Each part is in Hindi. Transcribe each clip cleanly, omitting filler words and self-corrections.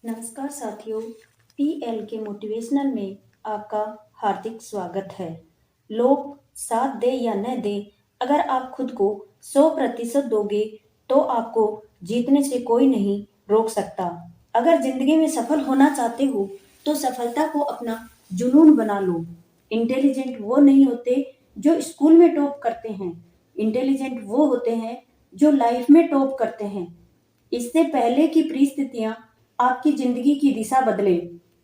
नमस्कार साथियों, पीएल के मोटिवेशनल में आपका हार्दिक स्वागत है। लोग साथ दे या न दे, अगर आप खुद को 100% दोगे तो आपको जीतने से कोई नहीं रोक सकता। अगर जिंदगी में सफल होना चाहते हो तो सफलता को अपना जुनून बना लो। इंटेलिजेंट वो नहीं होते जो स्कूल में टॉप करते हैं, इंटेलिजेंट वो होते हैं जो लाइफ में टॉप करते हैं। इससे पहले की परिस्थितियां आपकी जिंदगी की दिशा बदले,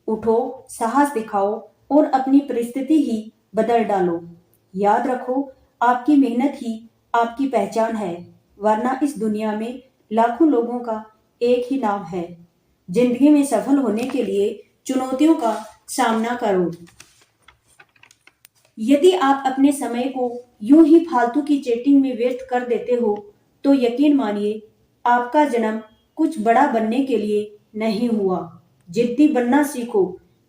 उठो, साहस दिखाओ और अपनी परिस्थिति ही बदल डालो। याद रखो, आपकी मेहनत ही आपकी पहचान है, वरना इस दुनिया में लाखों लोगों का एक ही नाम है। जिंदगी में सफल होने के लिए चुनौतियों का सामना करो। यदि आप अपने समय को यूं ही फालतू की चैटिंग में व्यर्थ कर देते हो तो यकीन मानिए, आपका जन्म कुछ बड़ा बनने के लिए नहीं हुआ। जिद्दी बनना सीखो,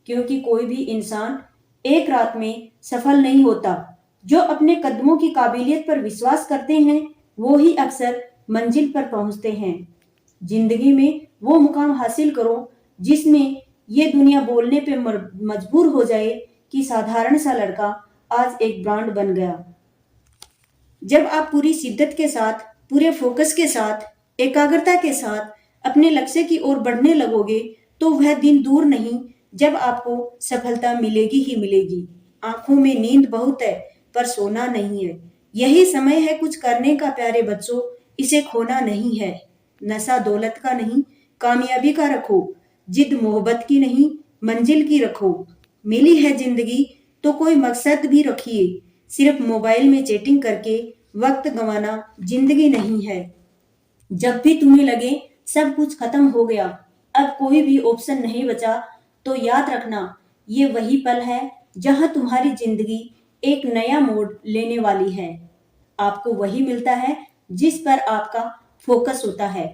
क्योंकि कोई भी इंसान एक रात में सफल नहीं होता। जो अपने कदमों की काबिलियत पर विश्वास करते हैं वो ही अक्सर मंजिल पर पहुंचते हैं। जिंदगी में वो मुकाम हासिल करो जिसमें ये दुनिया बोलने पे मजबूर हो जाए कि साधारण सा लड़का आज एक ब्रांड बन गया। जब आप पूरी शिद्दत के साथ, पूरे फोकस के साथ, एकाग्रता के साथ अपने लक्ष्य की ओर बढ़ने लगोगे तो वह दिन दूर नहीं जब आपको सफलता मिलेगी ही मिलेगी। आंखों में नींद बहुत है पर सोना नहीं है। यही समय है कुछ करने का प्यारे बच्चों, इसे खोना नहीं है। नशा दौलत का नहीं, कामयाबी का रखो। जिद मोहब्बत की नहीं, मंजिल की रखो। मिली है जिंदगी तो कोई मकसद भी रखिए। सिर्फ मोबाइल में चैटिंग करके वक्त गंवाना जिंदगी नहीं है। जब भी तुम्हें लगे सब कुछ खत्म हो गया, अब कोई भी ऑप्शन नहीं बचा, तो याद रखना, ये वही पल है जहां तुम्हारी जिंदगी एक नया मोड़ लेने वाली है। आपको वही मिलता है जिस पर आपका फोकस होता है,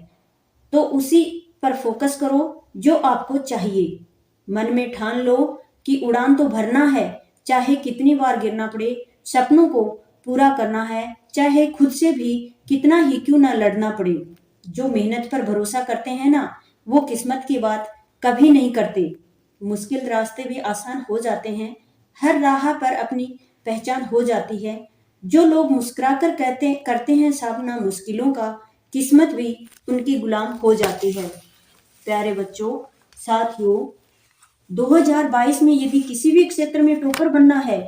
तो उसी पर फोकस करो जो आपको चाहिए। मन में ठान लो कि उड़ान तो भरना है, चाहे कितनी बार गिरना पड़े। सपनों को पूरा करना है, चाहे खुद से भी कितना ही क्यों ना लड़ना पड़े। जो मेहनत पर भरोसा करते हैं ना, वो किस्मत की बात कभी नहीं करते। मुश्किल रास्ते भी आसान हो जाते हैं, हर राह पर अपनी पहचान हो जाती है। जो लोग मुस्कुराकर कहते करते हैं सामना मुश्किलों का, किस्मत भी उनकी गुलाम हो जाती है। प्यारे बच्चों, साथियों, 2022 में यदि किसी भी क्षेत्र में टॉपर बनना है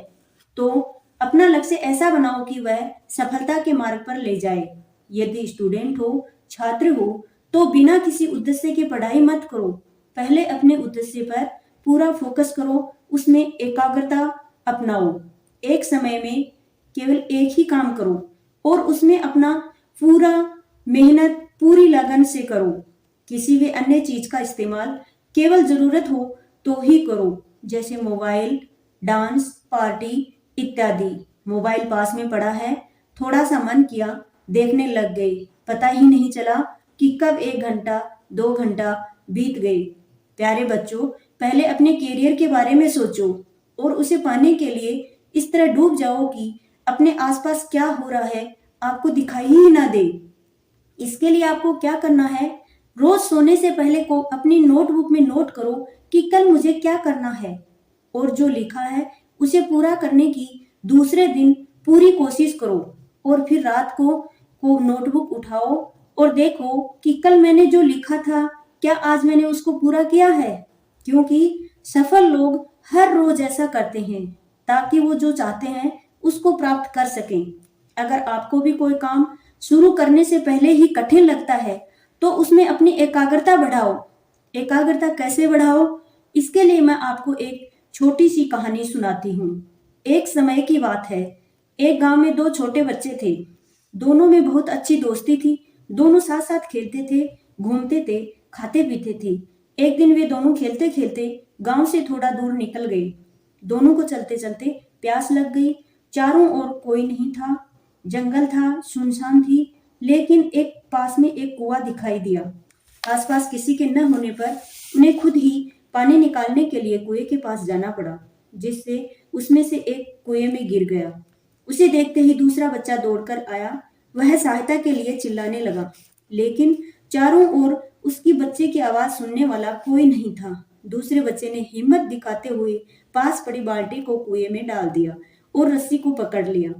तो अपना लक्ष्य ऐसा बनाओ कि वह सफलता के मार्ग पर ले जाए। यदि स्टूडेंट हो, छात्र हो, तो बिना किसी उद्देश्य के पढ़ाई मत करो। पहले अपने उद्देश्य पर पूरा फोकस करो, उसमें एकाग्रता अपनाओ। एक समय में केवल एक ही काम करो और उसमें अपना पूरा मेहनत पूरी लगन से करो। किसी भी अन्य चीज का इस्तेमाल केवल जरूरत हो तो ही करो, जैसे मोबाइल, डांस, पार्टी इत्यादि। मोबाइल पास में पड़ा है, थोड़ा सा मन किया, देखने लग गए, पता ही नहीं चला कि कब 1 घंटा 2 घंटा बीत गए। प्यारे बच्चों, पहले अपने करियर के बारे में सोचो और उसे पाने के लिए इस तरह डूब जाओ कि अपने आसपास क्या हो रहा है आपको दिखाई ही ना दे। इसके लिए आपको क्या करना है, रोज सोने से पहले को अपनी नोटबुक में नोट करो कि कल मुझे क्या करना है, और जो लिखा है उसे पूरा करने की दूसरे दिन पूरी कोशिश करो। और फिर रात को नोटबुक उठाओ और देखो कि कल मैंने जो लिखा था क्या आज मैंने उसको पूरा किया है। क्योंकि सफल लोग हर रोज ऐसा करते हैं ताकि वो जो चाहते हैं उसको प्राप्त कर सकें। अगर आपको भी कोई काम शुरू करने से पहले ही कठिन लगता है तो उसमें अपनी एकाग्रता बढ़ाओ। एकाग्रता कैसे बढ़ाओ, इसके लिए मैं आपको एक छोटी सी कहानी सुनाती हूँ। एक समय की बात है, एक गांव में 2 छोटे बच्चे थे। दोनों में बहुत अच्छी दोस्ती थी। दोनों साथ साथ खेलते थे, घूमते थे, खाते पीते थे। एक दिन वे दोनों खेलते खेलते गांव से थोड़ा दूर निकल गए। दोनों को चलते चलते प्यास लग गई। चारों ओर कोई नहीं था, जंगल था, सुनसान थी। लेकिन एक पास में एक कुआं दिखाई दिया। आसपास किसी के न होने पर उन्हें खुद ही पानी निकालने के लिए कुएं के पास जाना पड़ा, जिससे उसमें से एक कुएं में गिर गया। उसे देखते ही दूसरा बच्चा दौड़कर आया। वह सहायता के लिए चिल्लाने लगा, लेकिन चारों ओर उसकी बच्चे की आवाज सुनने वाला कोई नहीं था। दूसरे बच्चे ने हिम्मत दिखाते हुए पास पड़ी बाल्टी को कुएं में डाल दिया और रस्सी को पकड़ लिया।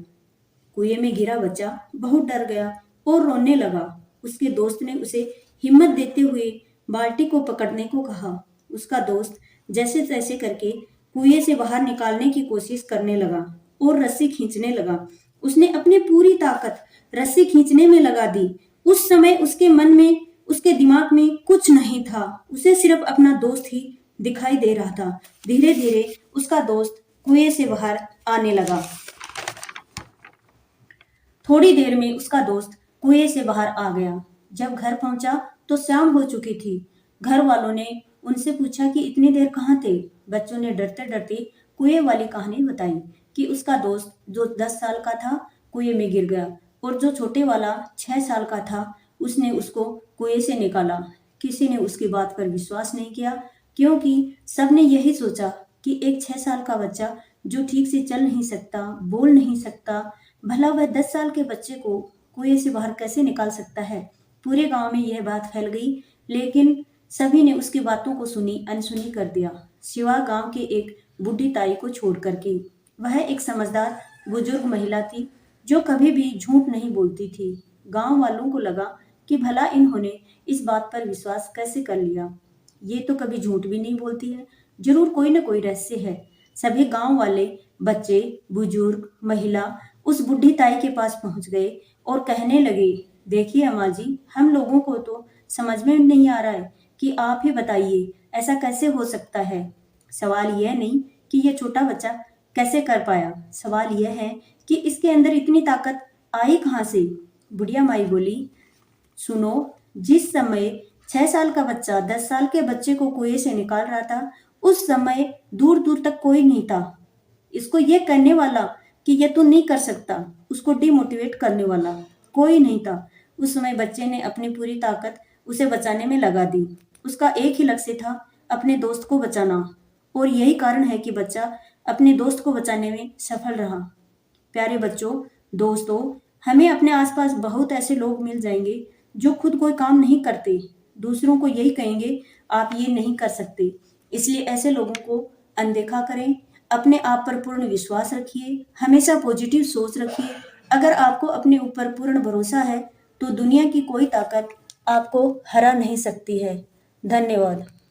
कुएं में गिरा बच्चा बहुत डर गया और रोने लगा। उसके दोस्त ने उसे हिम्मत देते हुए बाल्टी को पकड़ने को कहा। उसका दोस्त जैसे तैसे करके कुएं से बाहर निकालने की कोशिश करने लगा और रस्सी खींचने लगा। उसने अपनी पूरी ताकत रस्सी खींचने में लगा दी। उस समय उसके मन में, उसके दिमाग में कुछ नहीं था। उसे सिर्फ अपना दोस्त ही दिखाई दे रहा था। धीरे धीरे उसका दोस्त कुएं से बाहर आने लगा। थोड़ी देर में उसका दोस्त कुएं से बाहर आ गया। जब घर पहुंचा तो शाम हो चुकी थी। घर वालों ने उनसे पूछा कि इतनी देर कहाँ थे। बच्चों ने डरते डरते कुएं वाली कहानी बताई कि उसका दोस्त जो 10 साल का था कुएं में गिर गया और जो छोटे वाला 6 साल का था उसने उसको कुएं से निकाला। किसी ने उसकी बात पर विश्वास नहीं किया क्योंकि सबने यही सोचा कि एक 6 साल का बच्चा जो ठीक से चल नहीं सकता, बोल नहीं सकता, भला वह 10 साल के बच्चे को कुएं से बाहर कैसे निकाल सकता है। पूरे गांव में यह बात फैल गई, लेकिन सभी ने उसकी बातों को सुनी अनसुनी कर दिया, सिवा गांव के एक बूढ़ी ताई को छोड़ करके। वह एक समझदार बुजुर्ग महिला थी जो कभी भी झूठ नहीं बोलती थी। गांव वालों को लगा कि भला इन्होंने इस बात पर विश्वास कैसे कर लिया। ये तो कभी झूठ भी नहीं बोलती है, जरूर कोई न कोई रहस्य है। सभी गांव वाले, बच्चे, बुजुर्ग, महिला उस बुढ़ी ताई के पास पहुंच गए और कहने लगे, देखिए अम्मा जी, हम लोगों को तो समझ में नहीं आ रहा है कि आप ही बताइए ऐसा कैसे हो सकता है। सवाल यह नहीं कि यह छोटा बच्चा कैसे कर पाया, सवाल यह है कि इसके अंदर इतनी ताकत आई कहाँ से। बुढ़िया माई बोली, सुनो, जिस समय 6 साल का बच्चा 10 साल के बच्चे को कुएं से निकाल रहा था, उस समय दूर दूर तक कोई नहीं था इसको ये कहने वाला कि ये तू नहीं कर सकता, उसको डिमोटिवेट करने वाला कोई नहीं था। उस समय बच्चे ने अपनी पूरी ताकत उसे बचाने में लगा दी। उसका एक ही लक्ष्य था, अपने दोस्त को बचाना, और यही कारण है कि बच्चा अपने दोस्त को बचाने में सफल रहा। प्यारे बच्चों, दोस्तों, हमें अपने आसपास बहुत ऐसे लोग मिल जाएंगे जो खुद कोई काम नहीं करते, दूसरों को यही कहेंगे आप ये नहीं कर सकते। इसलिए ऐसे लोगों को अनदेखा करें। अपने आप पर पूर्ण विश्वास रखिए, हमेशा पॉजिटिव सोच रखिए। अगर आपको अपने ऊपर पूर्ण भरोसा है तो दुनिया की कोई ताकत आपको हरा नहीं सकती है। धन्यवाद।